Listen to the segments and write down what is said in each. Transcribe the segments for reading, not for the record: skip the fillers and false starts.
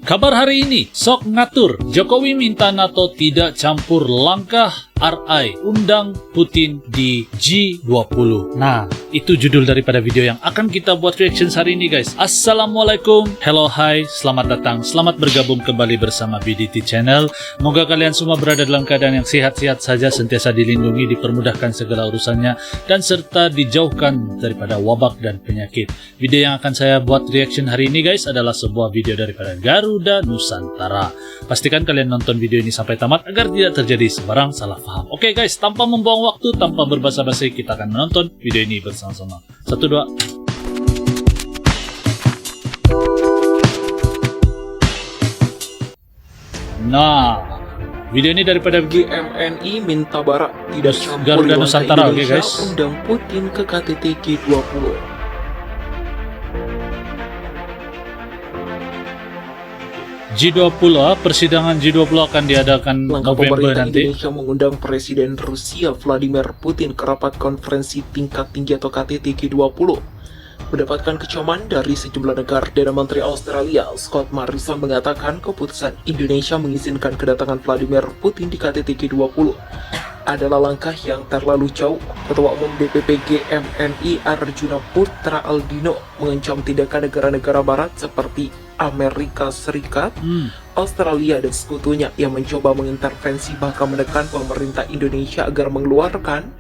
Kabar hari ini, sok ngatur, Jokowi minta NATO tidak campur langkah RI, undang Putin di G20. Nah, itu judul daripada video yang akan kita buat reaction hari ini guys. Assalamualaikum, hello, hai, selamat datang, selamat bergabung kembali bersama BDT Channel. Moga kalian semua berada dalam keadaan yang sehat-sehat saja, sentiasa dilindungi, dipermudahkan segala urusannya, dan serta dijauhkan daripada wabak dan penyakit. Video yang akan saya buat reaction hari ini guys adalah sebuah video daripada Garuda Nusantara. Pastikan kalian nonton video ini sampai tamat agar tidak terjadi sebarang salah paham. Oke guys, tanpa membuang waktu, tanpa berbasa-basi, kita akan menonton video ini bersama-sama. 1, 2. Nah, video ini daripada GMNI minta Barat tidak campur Garuda Nusantara, oke guys. Undang Putin ke KTT G20. G20, persidangan G20 akan diadakan Langkah November pemerintah nanti. Indonesia mengundang Presiden Rusia Vladimir Putin ke rapat konferensi tingkat tinggi atau KTT G20. Mendapatkan kecaman dari sejumlah negara. Perdana Menteri Australia Scott Morrison mengatakan keputusan Indonesia mengizinkan kedatangan Vladimir Putin di KTT G20 adalah langkah yang terlalu jauh. Ketua Umum DPP GMNI Arjuna Putra Aldino mengancam tindakan negara-negara barat seperti Amerika Serikat, Australia dan sekutunya yang mencoba mengintervensi bahkan menekan pemerintah Indonesia agar mengeluarkan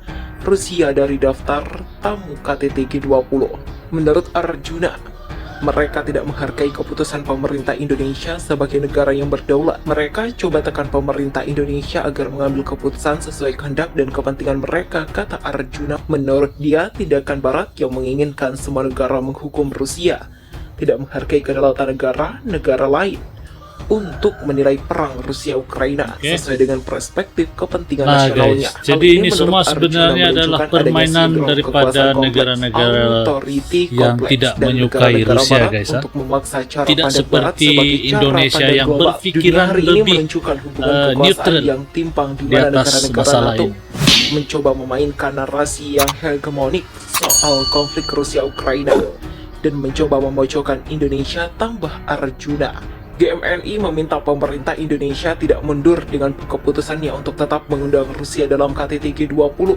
Rusia dari daftar tamu KTT G20. Menurut Arjuna, mereka tidak menghargai keputusan pemerintah Indonesia sebagai negara yang berdaulat. Mereka coba tekan pemerintah Indonesia agar mengambil keputusan sesuai kehendak dan kepentingan mereka, kata Arjuna. Menurut dia, tindakan Barat yang menginginkan semua negara menghukum Rusia tidak menghargai kedaulatan negara lain untuk menilai perang Rusia-Ukraina sesuai dengan perspektif kepentingan nasionalnya. Guys, jadi ini semua sebenarnya adalah permainan daripada negara-negara yang tidak menyukai Rusia guys. Tidak seperti Indonesia yang berpikiran lebih neutral yang timpang di di mana atas negara-negara masalah NATO ini. mencoba memainkan narasi yang hegemonik soal konflik Rusia-Ukraina dan mencoba memojokkan Indonesia, tambah Arjuna. GMNI meminta pemerintah Indonesia tidak mundur dengan keputusannya untuk tetap mengundang Rusia dalam KTT G20.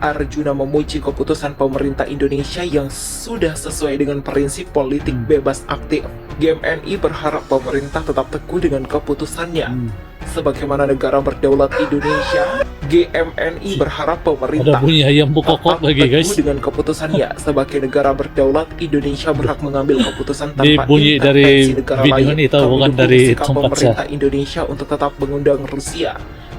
Arjuna memuji keputusan pemerintah Indonesia yang sudah sesuai dengan prinsip politik bebas aktif. GMNI berharap pemerintah tetap teguh dengan keputusannya. Sebagaimana negara berdaulat Indonesia, GMNI berharap pemerintah Ada bunyi ayam bukokok lagi guys. dengan keputusannya. Sebagai negara berdaulat, Indonesia berhak mengambil keputusan Di tanpa bunyi dari intervensi negara video lain. ini tahu Kami bukan dukung dari sikap tempat pemerintah Indonesia untuk tetap mengundang Rusia.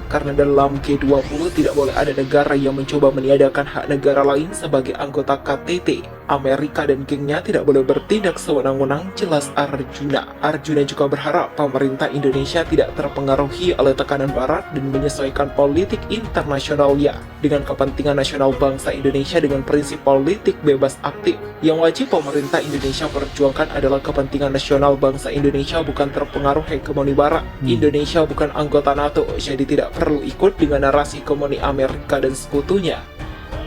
Karena dalam G20 tidak boleh ada negara yang mencoba meniadakan hak negara lain sebagai anggota KTT. Amerika dan gengnya tidak boleh bertindak sewenang-wenang, jelas Arjuna. Arjuna juga berharap pemerintah Indonesia tidak terpengaruhi oleh tekanan Barat dan menyesuaikan politik internasionalnya dengan kepentingan nasional bangsa Indonesia dengan prinsip politik bebas aktif. Yang wajib pemerintah Indonesia perjuangkan adalah kepentingan nasional bangsa Indonesia, bukan terpengaruh hegemoni Barat. Indonesia bukan anggota NATO, jadi tidak perlu ikut dengan narasi hegemoni Amerika dan sekutunya.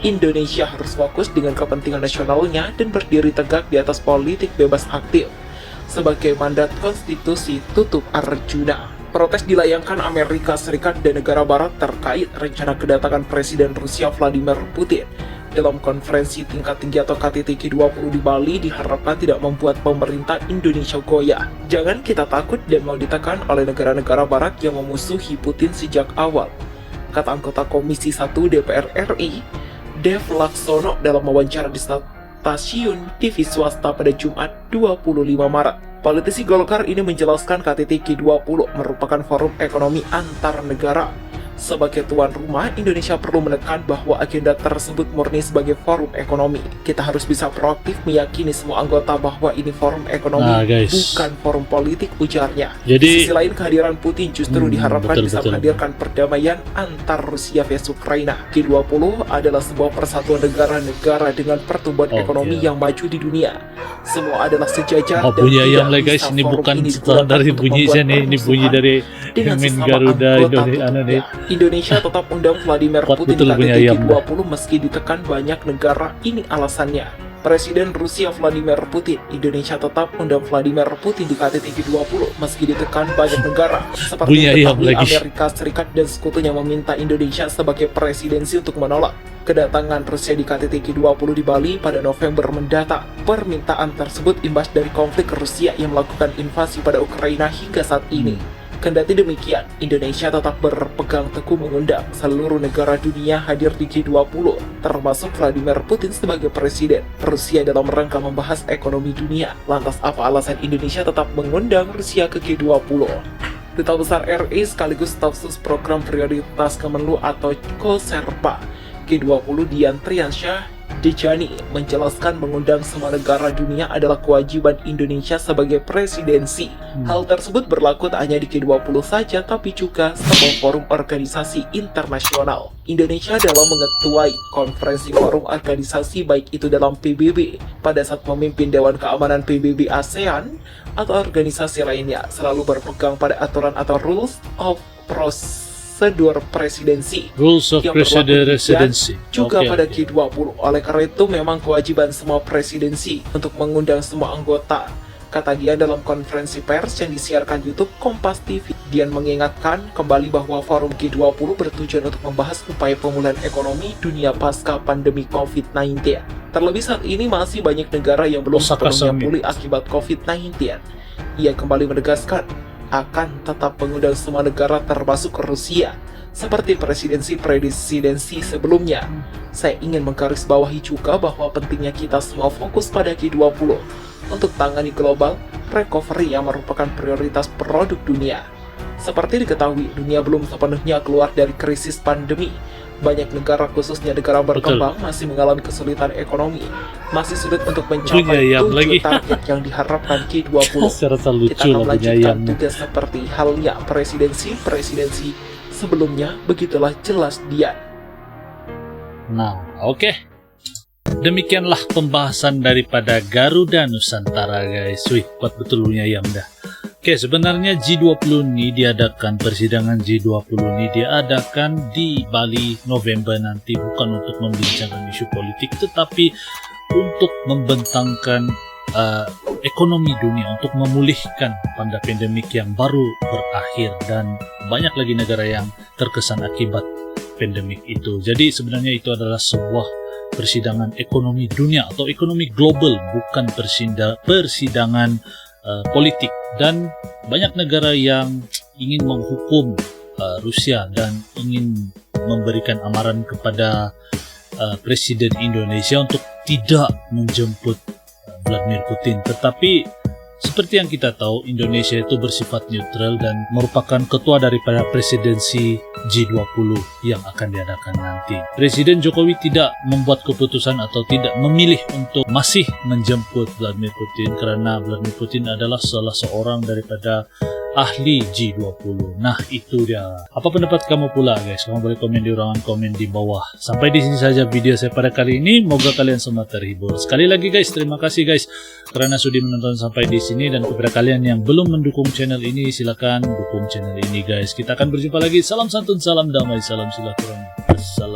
Indonesia harus fokus dengan kepentingan nasionalnya dan berdiri tegak di atas politik bebas aktif sebagai mandat konstitusi, tutup Arjuna. Protes dilayangkan Amerika Serikat dan negara barat terkait rencana kedatangan Presiden Rusia Vladimir Putin dalam konferensi tingkat tinggi atau KTT G20 di Bali diharapkan tidak membuat pemerintah Indonesia goyah. Jangan kita takut dan mau ditekan oleh negara-negara barat yang memusuhi Putin sejak awal, kata anggota Komisi 1 DPR RI Dev Laksono dalam wawancara di stasiun TV swasta pada Jumat 25 Maret. Politisi Golkar ini menjelaskan KTT G20 merupakan forum ekonomi antar negara. Sebagai tuan rumah, Indonesia perlu menekan bahwa agenda tersebut murni sebagai forum ekonomi. Kita harus bisa proaktif meyakini semua anggota bahwa ini forum ekonomi, bukan forum politik, ujarnya. Jadi, di sisi lain, kehadiran Putin justru diharapkan bisa menghadirkan perdamaian antar Rusia vs Ukraina. G20 adalah sebuah persatuan negara-negara dengan pertumbuhan ekonomi yang maju di dunia. Semua adalah sejajar dan bunyi ayam lah tidak guys, bisa ini forum bukan ini setelah dari bunyi saya nih, ini bunyi dari dengan Min sesama Garuda anggota Indonesia nih. Indonesia tetap undang Vladimir Kuat Putin betul di punya KTT ayam dah. G20 meski ditekan banyak negara. Ini alasannya. Presiden Rusia Vladimir Putin, Indonesia tetap undang Vladimir Putin di KTT G20 meski ditekan banyak negara. Seperti Punya ayam diketahui, lagi. Amerika Serikat dan sekutunya meminta Indonesia sebagai presidensi untuk menolak kedatangan Rusia di KTT G20 di Bali pada November mendatang. Permintaan tersebut imbas dari konflik Rusia yang melakukan invasi pada Ukraina hingga saat ini. Kendati demikian, Indonesia tetap berpegang teguh mengundang seluruh negara dunia hadir di G20, termasuk Vladimir Putin sebagai presiden Rusia dalam rangka membahas ekonomi dunia. Lantas apa alasan Indonesia tetap mengundang Rusia ke G20? Duta Besar RI sekaligus staf sus program prioritas Kemenlu atau Koserpa G20 Dian Triansyah Dejani menjelaskan mengundang semua negara dunia adalah kewajiban Indonesia sebagai presidensi. Hal tersebut berlaku tak hanya di G20 saja, tapi juga semua forum organisasi internasional. Indonesia dalam mengetuai konferensi forum organisasi baik itu dalam PBB, pada saat memimpin Dewan Keamanan PBB ASEAN, atau organisasi lainnya, selalu berpegang pada aturan atau rules of prosedur presidensi Rules of yang berlaku Presidency. juga Oke, pada oke. G20. Oleh karena itu memang kewajiban semua presidensi untuk mengundang semua anggota, kata Dian dalam konferensi pers yang disiarkan YouTube Kompas TV. Dian mengingatkan kembali bahwa forum G20 bertujuan untuk membahas upaya pemulihan ekonomi dunia pasca pandemi COVID-19. Terlebih saat ini masih banyak negara yang belum Osaka sepenuhnya Summit. pulih akibat COVID-19. Ia kembali menegaskan akan tetap mengundang semua negara termasuk Rusia seperti presidensi sebelumnya. Saya ingin menggarisbawahi juga bahwa pentingnya kita semua fokus pada G20 untuk tangani global recovery yang merupakan prioritas produk dunia. Seperti diketahui, dunia belum sepenuhnya keluar dari krisis pandemi. Banyak negara, khususnya negara berkembang, masih mengalami kesulitan ekonomi. Masih sulit untuk mencapai Punya ayam lagi. target yang diharapkan G20. Serasa lucu Kita akan lah punya melanjutkan ayamnya. tugas seperti halnya presidensi sebelumnya. Begitulah jelas dia. Nah, oke. Demikianlah pembahasan daripada Garuda Nusantara, guys. Wih, kuat betul punya ayam dah. Oke, sebenarnya G20 ini diadakan, persidangan G20 ini diadakan di Bali November nanti, bukan untuk membincangkan isu politik, tetapi untuk membentangkan ekonomi dunia, untuk memulihkan pada pandemik yang baru berakhir, dan banyak lagi negara yang terkesan akibat pandemik itu. Jadi sebenarnya itu adalah sebuah persidangan ekonomi dunia atau ekonomi global, bukan persidangan politik. Dan banyak negara yang ingin menghukum Rusia dan ingin memberikan amaran kepada Presiden Indonesia untuk tidak menjemput Vladimir Putin. Tetapi seperti yang kita tahu, Indonesia itu bersifat netral dan merupakan ketua daripada presidensi G20 yang akan diadakan nanti. Presiden Jokowi tidak membuat keputusan atau tidak memilih untuk masih menjemput Vladimir Putin karena Vladimir Putin adalah salah seorang daripada ahli G20. Nah, itu dia. Apa pendapat kamu pula, guys? Kamu boleh komen di ruangan komen di bawah. Sampai di sini saja video saya pada kali ini. Moga kalian semua terhibur. Sekali lagi, guys, terima kasih, guys, karena sudah menonton sampai di sini. Dan kepada kalian yang belum mendukung channel ini, silakan dukung channel ini, guys. Kita akan berjumpa lagi. Salam santun, salam damai, salam silaturahmi. Assalamualaikum.